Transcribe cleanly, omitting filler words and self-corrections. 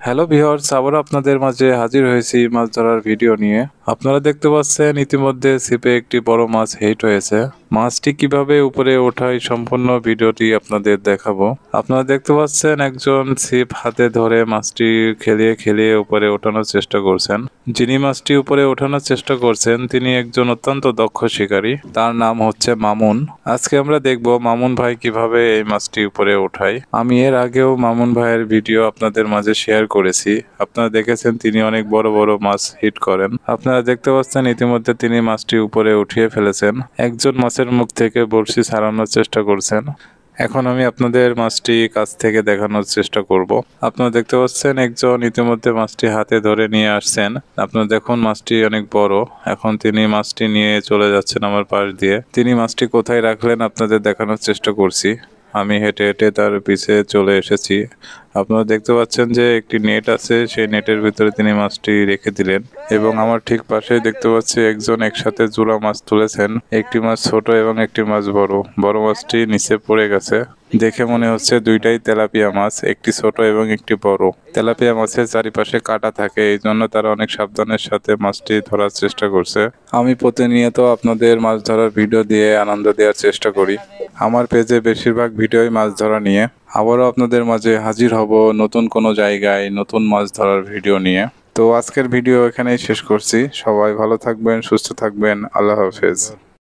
Hello viewers, আবারও আপনাদের মাঝে হাজির হয়েছি মাছ ধরার ভিডিও নিয়ে। আপনারা দেখতে পাচ্ছেন ইতিমধ্যে ছিপে একটি বড় মাছ হিট হয়েছে। মাছটি কিভাবে উপরে ওঠায় সম্পূর্ণ ভিডিওটি আপনাদের দেখাবো। আপনারা দেখতে পাচ্ছেন একজন ছিপ হাতে ধরে মাছটি খেলিয়ে খেলিয়ে উপরে ওঠানোর চেষ্টা করছেন। যিনি মাছটি উপরে ওঠানোর চেষ্টা করছেন তিনি একজন অত্যন্ত দক্ষ শিকারী, তার নাম হচ্ছে মামুন। আজকে আমরা দেখব মামুন ভাই কিভাবে এই মাছটি উপরে ওঠায়। আমি এর আগেও মামুন ভাইয়ের ভিডিও আপনাদের মাঝে শেয়ার করেছি। আপনারা দেখেছেন তিনি অনেক বড় বড় মাছ হিট করেন। আপনারা দেখতে পাচ্ছেন ইতিমধ্যে তিনি মাছটি উপরে উঠিয়ে ফেলেছেন। একজন মাছের মুখ থেকে বড়শি ছাড়ানোর চেষ্টা করছেন। এখন আমি আপনাদের মাছটি কাছ থেকে দেখানোর চেষ্টা করব। আপনারা দেখতে পাচ্ছেন একজন ইতিমধ্যে মাছটি হাতে ধরে নিয়ে আসছেন। আপনারা দেখুন মাছটি অনেক বড়। এখন তিনি মাছটি নিয়ে চলে যাচ্ছেন আমার পাশ দিয়ে। তিনি মাছটি কোথায় রাখলেন আপনাদের দেখানোর চেষ্টা করছি। আমি হেঁটে হেঁটে তার পিছে চলে এসেছি। আপনারা দেখতে পাচ্ছেন যে একটি নেট আছে, সেই নেটের ভিতরে তিনি মাছটি রেখে দিলেন এবং আমার ঠিক পাশে দেখতে পাচ্ছি একজন একসাথে জোড়া মাছ তুলেছেন। একটি মাছ ছোট এবং একটি মাছ বড়। বড় মাছটি নিচে পড়ে গেছে। দেখে মনে হচ্ছে দুইটাই তেলাপিয়া মাছ, একটি ছোট এবং একটি বড়। তেলাপিয়া মাছের চারিপাশে কাঁটা থাকে, এই জন্য তারা অনেক সাবধানের সাথে মাছটি ধরার চেষ্টা করছে। আমি প্রতিনিয়ত আপনাদের মাছ ধরার ভিডিও দিয়ে আনন্দ দেওয়ার চেষ্টা করি। আমার পেজে বেশিরভাগ ভিডিওই মাছ ধরা নিয়ে। আবারও আপনাদের মাঝে হাজির হব নতুন কোনো জায়গায় নতুন মাছ ধরার ভিডিও নিয়ে। তো আজকের ভিডিও এখানেই শেষ করছি। সবাই ভালো থাকবেন, সুস্থ থাকবেন। আল্লাহ হাফেজ।